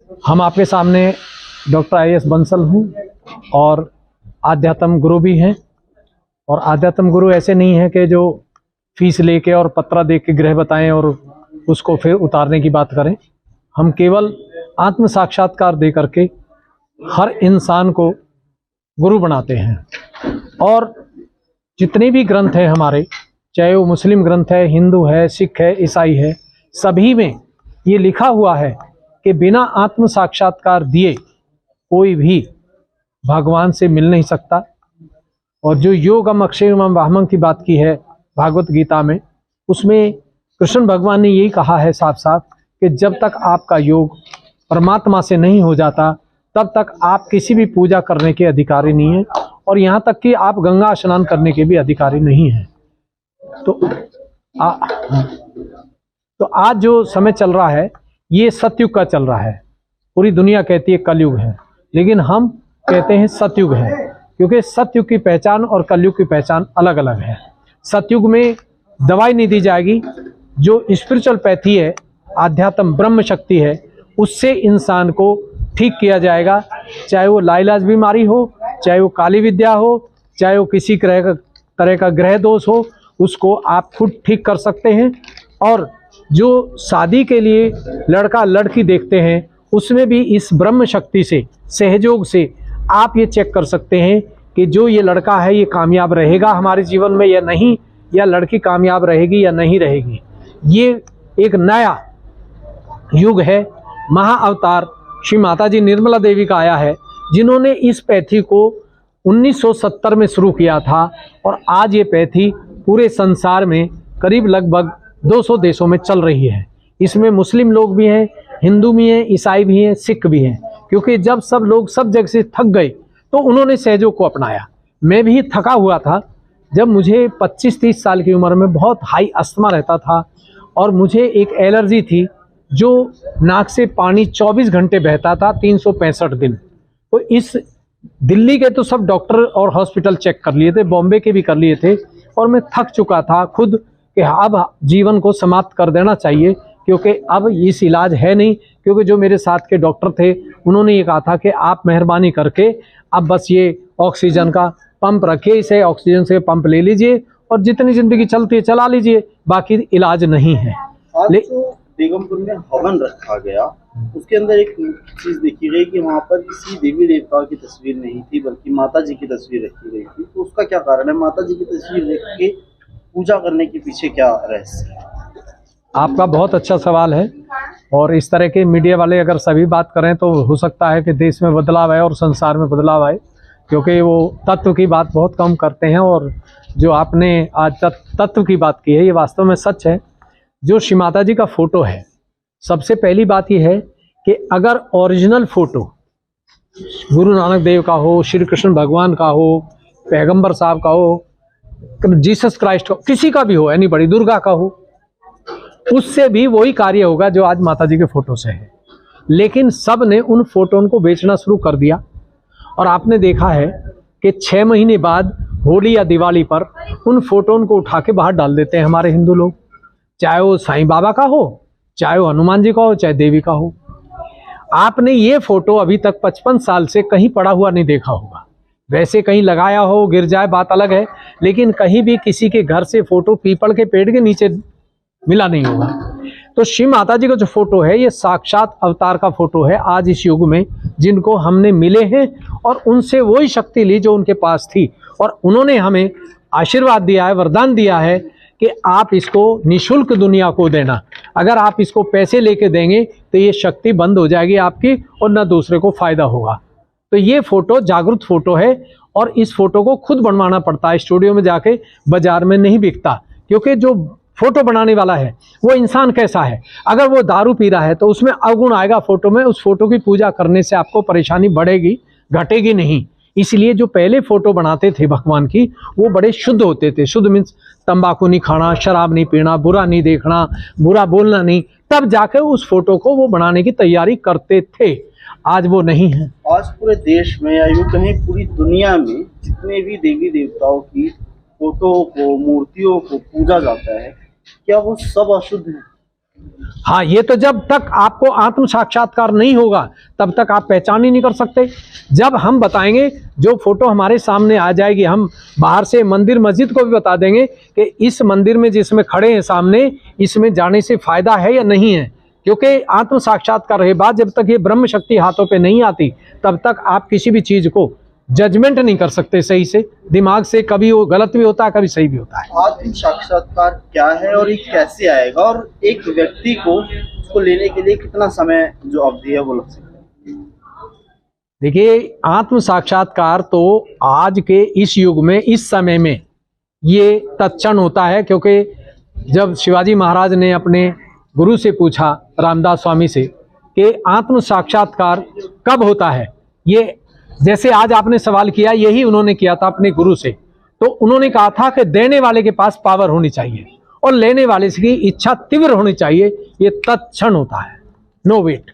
हम आपके सामने डॉक्टर IAS बंसल हूँ और आध्यात्म गुरु भी हैं। और आध्यात्म गुरु ऐसे नहीं है कि जो फीस लेके और पत्रा दे के ग्रह बताएं और उसको फिर उतारने की बात करें। हम केवल आत्म साक्षात्कार दे करके हर इंसान को गुरु बनाते हैं। और जितने भी ग्रंथ हैं हमारे, चाहे वो मुस्लिम ग्रंथ है, हिंदू है, सिख है, ईसाई है, सभी में ये लिखा हुआ है कि बिना आत्म साक्षात्कार दिए कोई भी भगवान से मिल नहीं सकता। और जो योगम अक्षयम वाहमम की बात की है भागवत गीता में, उसमें कृष्ण भगवान ने यही कहा है साफ साफ कि जब तक आपका योग परमात्मा से नहीं हो जाता तब तक आप किसी भी पूजा करने के अधिकारी नहीं हैं, और यहाँ तक कि आप गंगा स्नान करने के भी अधिकारी नहीं हैं। तो आज जो समय चल रहा है ये सतयुग का चल रहा है। पूरी दुनिया कहती है कलयुग है, लेकिन हम कहते हैं सतयुग है, क्योंकि सतयुग की पहचान और कलयुग की पहचान अलग अलग है। सतयुग में दवाई नहीं दी जाएगी, जो स्पिरिचुअल पैथी है, आध्यात्म ब्रह्म शक्ति है, उससे इंसान को ठीक किया जाएगा। चाहे वो लाइलाज बीमारी हो, चाहे वो काली विद्या हो, चाहे वो किसी तरह का ग्रह दोष हो, उसको आप खुद ठीक कर सकते हैं। और जो शादी के लिए लड़का लड़की देखते हैं, उसमें भी इस ब्रह्म शक्ति से, सहयोग से आप ये चेक कर सकते हैं कि जो ये लड़का है ये कामयाब रहेगा हमारे जीवन में या नहीं, या लड़की कामयाब रहेगी या नहीं रहेगी। ये एक नया युग है। महाअवतार श्री माता जी निर्मला देवी का आया है, जिन्होंने इस पैथी को 1970 में शुरू किया था, और आज ये पैथी पूरे संसार में करीब लगभग 200 देशों में चल रही है। इसमें मुस्लिम लोग भी हैं, हिंदू भी हैं, ईसाई भी हैं, सिख भी हैं, क्योंकि जब सब लोग सब जगह से थक गए तो उन्होंने सहयोग को अपनाया। मैं भी थका हुआ था जब मुझे 25-30 साल की उम्र में बहुत हाई अस्थमा रहता था, और मुझे एक एलर्जी थी जो नाक से पानी 24 घंटे बहता था 365 दिन। तो इस दिल्ली के तो सब डॉक्टर और हॉस्पिटल चेक कर लिए थे, बॉम्बे के भी कर लिए थे, और मैं थक चुका था खुद कि अब जीवन को समाप्त कर देना चाहिए, क्योंकि अब इस इलाज है नहीं। क्योंकि जो मेरे साथ के डॉक्टर थे उन्होंने ये कहा था कि आप मेहरबानी करके अब बस ये ऑक्सीजन का पंप रखिए, इसे ऑक्सीजन से पंप ले लीजिए और जितनी ज़िंदगी चलती है चला लीजिए, बाकी इलाज नहीं है। बेगमपुर में हवन रखा गया, उसके अंदर एक चीज देखी गई कि वहाँ पर किसी देवी देवता की तस्वीर नहीं थी, बल्कि माता जी की तस्वीर रखी गई थी। तो उसका क्या कारण है? माता जी की तस्वीर रख के पूजा करने के पीछे क्या रहस्य है? आपका बहुत अच्छा सवाल है। और इस तरह के मीडिया वाले अगर सभी बात करें तो हो सकता है कि देश में बदलाव आए और संसार में बदलाव आए, क्योंकि वो तत्व की बात बहुत कम करते हैं। और जो आपने आज तत्व की बात की है ये वास्तव में सच है। जो श्री माता जी का फोटो है, सबसे पहली बात यह है कि अगर ओरिजिनल फोटो गुरु नानक देव का हो, श्री कृष्ण भगवान का हो, पैगंबर साहब का हो, जीसस क्राइस्ट का, किसी का भी हो, यानी बड़ी दुर्गा का हो, उससे भी वही कार्य होगा जो आज माता जी के फोटो से है। लेकिन सब ने उन फोटो को बेचना शुरू कर दिया, और आपने देखा है कि 6 महीने बाद होली या दिवाली पर उन फोटो को उठा के बाहर डाल देते हैं हमारे हिंदू लोग, चाहे वो साईं बाबा का हो, चाहे वो हनुमान जी का हो, चाहे देवी का हो। आपने ये फोटो अभी तक 55 साल से कहीं पड़ा हुआ नहीं देखा होगा। वैसे कहीं लगाया हो, गिर जाए बात अलग है, लेकिन कहीं भी किसी के घर से फोटो पीपल के पेड़ के नीचे मिला नहीं होगा। तो श्री माता जी का जो फोटो है ये साक्षात अवतार का फोटो है आज इस युग में, जिनको हमने मिले हैं और उनसे वही शक्ति ली जो उनके पास थी, और उन्होंने हमें आशीर्वाद दिया है, वरदान दिया है कि आप इसको निःशुल्क दुनिया को देना। अगर आप इसको पैसे लेके देंगे तो ये शक्ति बंद हो जाएगी आपकी, और न दूसरे को फायदा होगा। तो ये फोटो जागृत फोटो है, और इस फोटो को खुद बनवाना पड़ता है, स्टूडियो में जाके, बाजार में नहीं बिकता। क्योंकि जो फोटो बनाने वाला है वो इंसान कैसा है, अगर वो दारू पी रहा है तो उसमें अवगुण आएगा फोटो में। उस फोटो की पूजा करने से आपको परेशानी बढ़ेगी, घटेगी नहीं। इसलिए जो पहले फोटो बनाते थे भगवान की, वो बड़े शुद्ध होते थे। शुद्ध मीन्स तंबाकू नहीं खाना, शराब नहीं पीना, बुरा नहीं देखना, बुरा बोलना नहीं, तब जाकर उस फोटो को वो बनाने की तैयारी करते थे। आज वो नहीं है। आज पूरे देश में या यूं कहीं पूरी दुनिया में जितने भी देवी देवताओं की फोटो को, मूर्तियों को पूजा जाता है, क्या वो सब अशुद्ध है? हाँ, ये तो जब तक आपको आत्म साक्षात्कार नहीं होगा तब तक आप पहचान ही नहीं कर सकते। जब हम बताएंगे, जो फोटो हमारे सामने आ जाएगी, हम बाहर से मंदिर मस्जिद को भी बता देंगे कि इस मंदिर में जिसमें खड़े हैं सामने, इसमें जाने से फायदा है या नहीं है। क्योंकि आत्म साक्षात्कार के बाद जब तक ये ब्रह्म शक्ति हाथों पे नहीं आती तब तक आप किसी भी चीज को जजमेंट नहीं कर सकते सही से। दिमाग से कभी वो गलत भी होता है, कभी सही भी होता है। आत्म साक्षात्कार क्या है और ये कैसे आएगा, और एक व्यक्ति को उसको लेने के लिए कितना समय जो अवधि है वो लग सकता है? देखिए, आत्म साक्षात्कार तो आज के इस युग में, इस समय में ये तत्क्षण होता है। क्योंकि जब शिवाजी महाराज ने अपने गुरु से पूछा, रामदास स्वामी से, कि आत्म साक्षात्कार कब होता है, ये जैसे आज आपने सवाल किया, यही उन्होंने किया था अपने गुरु से। तो उन्होंने कहा था कि देने वाले के पास पावर होनी चाहिए और लेने वाले की इच्छा तीव्र होनी चाहिए, ये तत्क्षण होता है, नो वेट।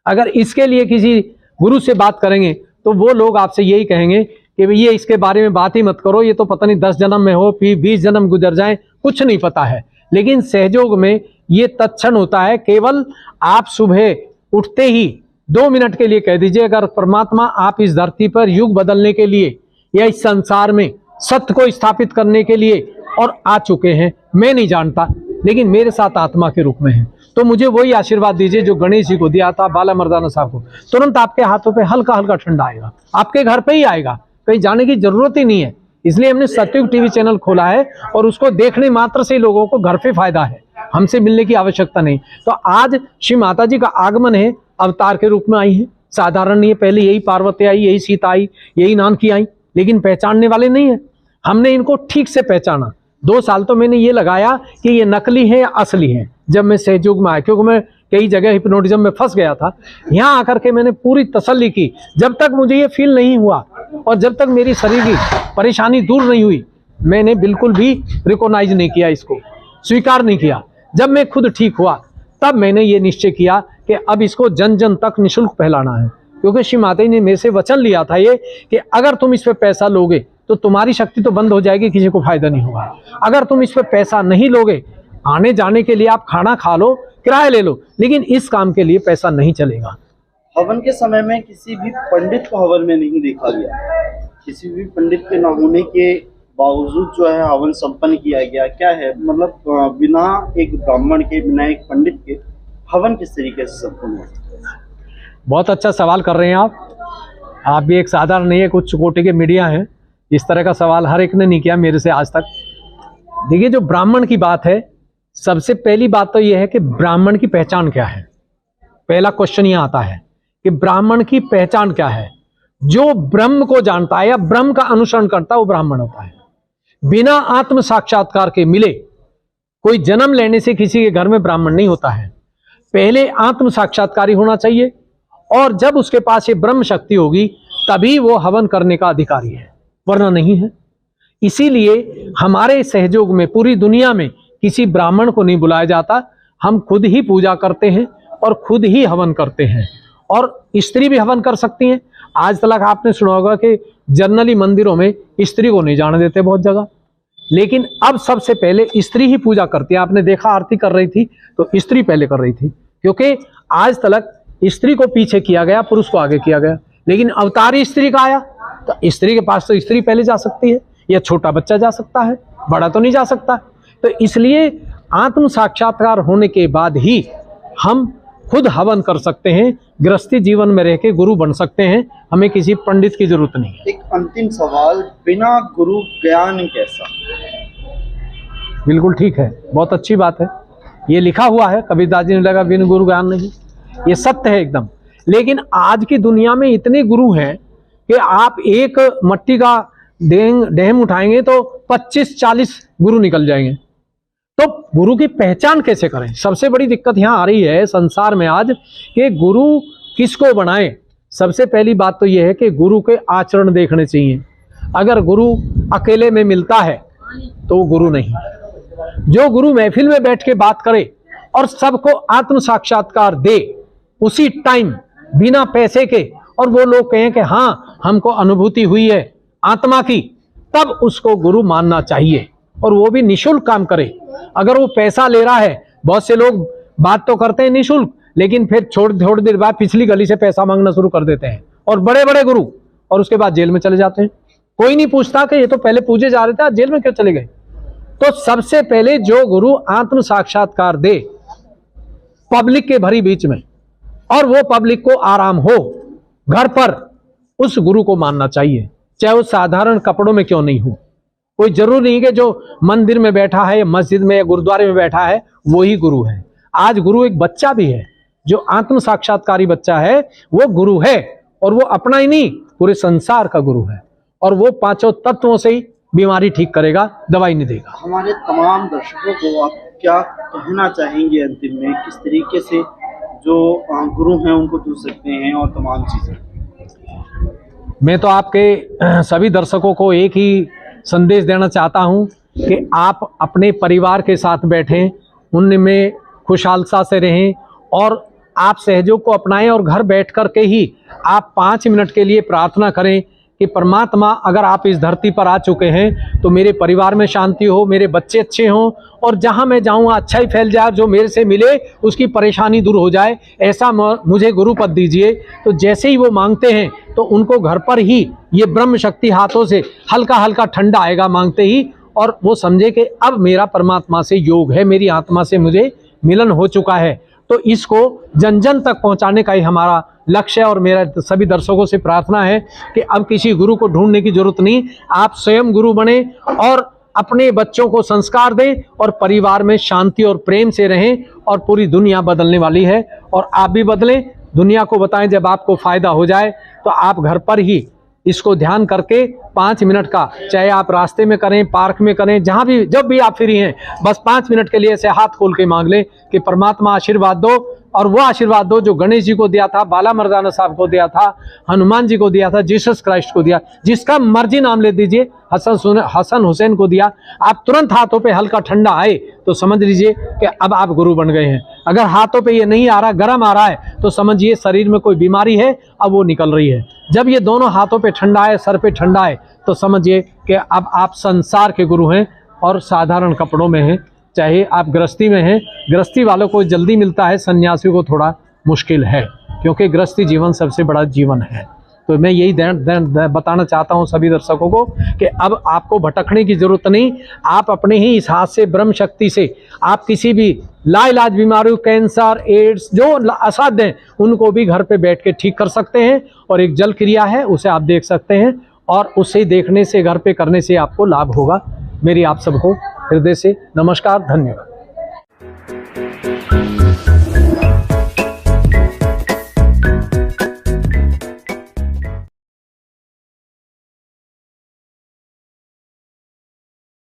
अगर इसके लिए किसी गुरु से बात करेंगे तो वो लोग आपसे यही कहेंगे कि ये इसके बारे में बात ही मत करो, ये तो पता नहीं 10 जन्म में हो, फिर 20 जन्म गुजर जाएं, कुछ नहीं पता है। लेकिन सहयोग में ये तत्क्षण होता है। केवल आप सुबह उठते ही 2 मिनट के लिए कह दीजिए, अगर परमात्मा आप इस धरती पर युग बदलने के लिए या इस संसार में सत्य को स्थापित करने के लिए और आ चुके हैं, मैं नहीं जानता, लेकिन मेरे साथ आत्मा के रूप में है, तो मुझे वही आशीर्वाद दीजिए जो गणेश जी को दिया था बाला मर्दाना साहब को। तुरंत आपके हाथों पे हल्का हल्का ठंडा आएगा, आपके घर पे ही आएगा, कहीं जाने की जरूरत ही नहीं है। इसलिए हमने सत्युग टीवी चैनल खोला है और उसको देखने मात्र से लोगों को घर पे फायदा है, हमसे मिलने की आवश्यकता नहीं। तो आज श्री माता जी का आगमन है, अवतार के रूप में आई है, साधारण नहीं है। पहले यही पार्वती आई, यही सीता आई, यही नानकी आई, लेकिन पहचानने वाले नहीं है। हमने इनको ठीक से पहचाना। 2 साल तो मैंने ये लगाया कि ये नकली है या असली है। जब मैं सहयोग में आया, क्योंकि मैं कई जगह हिप्नोटिज्म में फंस गया था, यहाँ आकर के मैंने पूरी तसल्ली की। जब तक मुझे ये फील नहीं हुआ और जब तक मेरी शरीर की परेशानी दूर नहीं हुई, मैंने बिल्कुल भी रिकॉग्नाइज नहीं किया, इसको स्वीकार नहीं किया। जब मैं खुद ठीक हुआ तब मैंने ये निश्चय किया कि अब इसको जन जन तक निःशुल्क फैलाना है। क्योंकि श्री माता जी ने मेरे से वचन लिया था ये कि अगर तुम इस पे पैसा लोगे तो तुम्हारी शक्ति तो बंद हो जाएगी, किसी को फायदा नहीं होगा। अगर तुम इस पे पैसा नहीं लोगे, आने जाने के लिए आप खाना खा लो, किराया ले लो, लेकिन इस काम के लिए पैसा नहीं चलेगा। हवन के समय में किसी भी पंडित को हवन में नहीं देखा गया, किसी भी पंडित के न होने के बावजूद जो है हवन संपन्न किया गया। क्या है मतलब, बिना एक ब्राह्मण के, बिना एक पंडित के हवन किस तरीके से संपन्न हो? बहुत अच्छा सवाल कर रहे हैं आप भी एक साधारण नहीं है, कुछ कोटि के मीडिया हैं। इस तरह का सवाल हर एक ने नहीं किया मेरे से आज तक। देखिए, जो ब्राह्मण की बात है, सबसे पहली बात तो यह है कि ब्राह्मण की पहचान क्या है। पहला क्वेश्चन यह आता है कि ब्राह्मण की पहचान क्या है। जो ब्रह्म को जानता है या ब्रह्म का अनुसरण करता है वो ब्राह्मण होता है। बिना आत्म साक्षात्कार के मिले कोई जन्म लेने से किसी के घर में ब्राह्मण नहीं होता है। पहले आत्म साक्षात्कारी होना चाहिए और जब उसके पास ये ब्रह्म शक्ति होगी तभी वो हवन करने का अधिकारी है, वरना नहीं है। इसीलिए हमारे सहयोग में पूरी दुनिया में किसी ब्राह्मण को नहीं बुलाया जाता। हम खुद ही पूजा करते हैं और खुद ही हवन करते हैं। और स्त्री भी हवन कर सकती हैं। आज तक आपने सुना होगा कि जनरली मंदिरों में स्त्री को नहीं जाने देते बहुत जगह, लेकिन अब सबसे पहले स्त्री ही पूजा करती है। आपने देखा आरती कर रही थी तो स्त्री पहले कर रही थी, क्योंकि आज तक स्त्री को पीछे किया गया, पुरुष को आगे किया गया। लेकिन अवतारी स्त्री का आया तो स्त्री के पास तो स्त्री पहले जा सकती है, या छोटा बच्चा जा सकता है, बड़ा तो नहीं जा सकता। तो इसलिए आत्म साक्षात्कार होने के बाद ही हम खुद हवन कर सकते हैं, गृहस्थी जीवन में रह के गुरु बन सकते हैं। हमें किसी पंडित की जरूरत नहीं है। एक अंतिम सवाल, बिना गुरु ज्ञान कैसा? बिल्कुल ठीक है, बहुत अच्छी बात है। ये लिखा हुआ है, कबीरदास जी ने लगा बिन गुरु ज्ञान नहीं, ये सत्य है एकदम। लेकिन आज की दुनिया में इतने गुरु हैं कि आप एक मट्टी का डेम उठाएंगे तो 25-40 गुरु निकल जाएंगे। तो गुरु की पहचान कैसे करें? सबसे बड़ी दिक्कत यहाँ आ रही है संसार में आज कि गुरु किसको बनाए। सबसे पहली बात तो यह है कि गुरु के आचरण देखने चाहिए। अगर गुरु अकेले में मिलता है तो वो गुरु नहीं। जो गुरु महफिल में बैठ के बात करे और सबको आत्म साक्षात्कार दे उसी टाइम बिना पैसे के, और वो लोग कहें कि हाँ हमको अनुभूति हुई है आत्मा की, तब उसको गुरु मानना चाहिए। और वो भी निःशुल्क काम करे। अगर वो पैसा ले रहा है, बहुत से लोग बात तो करते हैं निःशुल्क, लेकिन फिर थोड़ी देर बाद पिछली गली से पैसा मांगना शुरू कर देते हैं, और बड़े बड़े गुरु, और उसके बाद जेल में चले जाते हैं। कोई नहीं पूछता कि ये तो पहले पूजे जा रहे थे, आज जेल में क्यों चले गए। तो सबसे पहले जो गुरु आत्म साक्षात्कार दे पब्लिक के भरी बीच में, और वो पब्लिक को आराम हो घर पर, उस गुरु को मानना चाहिए, चाहे वो साधारण कपड़ों में क्यों नहीं हो। कोई जरूरी नहीं कि जो मंदिर में बैठा है, मस्जिद में या गुरुद्वारे में बैठा है वो ही गुरु है। आज गुरु एक बच्चा भी है, जो आत्म साक्षात्कारी बच्चा है वो गुरु है, और वो अपना ही नहीं पूरे संसार का गुरु है, और वो पांचों तत्वों से ही बीमारी ठीक करेगा, दवाई नहीं देगा। हमारे तमाम दर्शकों को आप क्या कहना चाहेंगे अंतिम में, किस तरीके से जो गुरु हैं उनको जुड़ सकते हैं और तमाम चीजें? मैं तो आपके सभी दर्शकों को एक ही संदेश देना चाहता हूं कि आप अपने परिवार के साथ बैठें, उनमें खुशहालता से रहें, और आप सहयोग को अपनाएं, और घर बैठ कर के ही आप 5 मिनट के लिए प्रार्थना करें कि परमात्मा, अगर आप इस धरती पर आ चुके हैं तो मेरे परिवार में शांति हो, मेरे बच्चे अच्छे हों, और जहां मैं जाऊं अच्छा ही फैल जाए, जो मेरे से मिले उसकी परेशानी दूर हो जाए, ऐसा मुझे गुरु पद दीजिए। तो जैसे ही वो मांगते हैं तो उनको घर पर ही ये ब्रह्म शक्ति हाथों से हल्का हल्का ठंडा आएगा मांगते ही, और वो समझे कि अब मेरा परमात्मा से योग है, मेरी आत्मा से मुझे मिलन हो चुका है। तो इसको जन जन तक पहुंचाने का ही हमारा लक्ष्य है, और मेरा सभी दर्शकों से प्रार्थना है कि अब किसी गुरु को ढूंढने की जरूरत नहीं, आप स्वयं गुरु बने और अपने बच्चों को संस्कार दें, और परिवार में शांति और प्रेम से रहें, और पूरी दुनिया बदलने वाली है, और आप भी बदलें, दुनिया को बताएं। जब आपको फायदा हो जाए तो आप घर पर ही इसको ध्यान करके 5 मिनट का, चाहे आप रास्ते में करें, पार्क में करें, जहां भी, जब भी आप फ्री हैं, बस 5 मिनट के लिए ऐसे हाथ खोल के मांग लें कि परमात्मा आशीर्वाद दो, और वो आशीर्वाद दो जो गणेश जी को दिया था, बाला मर्दाना साहब को दिया था, हनुमान जी को दिया था, जीसस क्राइस्ट को दिया, जिसका मर्जी नाम ले दीजिए, हसन हुसैन को दिया। आप तुरंत हाथों पे हल्का ठंडा आए तो समझ लीजिए कि अब आप गुरु बन गए हैं। अगर हाथों पे ये नहीं आ रहा, गर्म आ रहा है, तो समझिए शरीर में कोई बीमारी है, अब वो निकल रही है। जब ये दोनों हाथों पे ठंडा आए, सर पे ठंडा आए, तो समझिए कि अब आप संसार के गुरु हैं, और साधारण कपड़ों में हैं। चाहे आप गृहस्थी में हैं, गृहस्थी वालों को जल्दी मिलता है, सन्यासी को थोड़ा मुश्किल है, क्योंकि गृहस्थी जीवन सबसे बड़ा जीवन है। तो मैं यही बताना चाहता हूं सभी दर्शकों को कि अब आपको भटकने की जरूरत नहीं, आप अपने ही इस हाथ से, ब्रह्म शक्ति से, आप किसी भी लाइलाज बीमारियों, कैंसर, एड्स, जो असाध्य हैं, उनको भी घर पे बैठ के ठीक कर सकते हैं। और एक जल क्रिया है, उसे आप देख सकते हैं, और उसे देखने से, घर पे करने से आपको लाभ होगा। मेरी आप सबको हृदय से नमस्कार, धन्यवाद।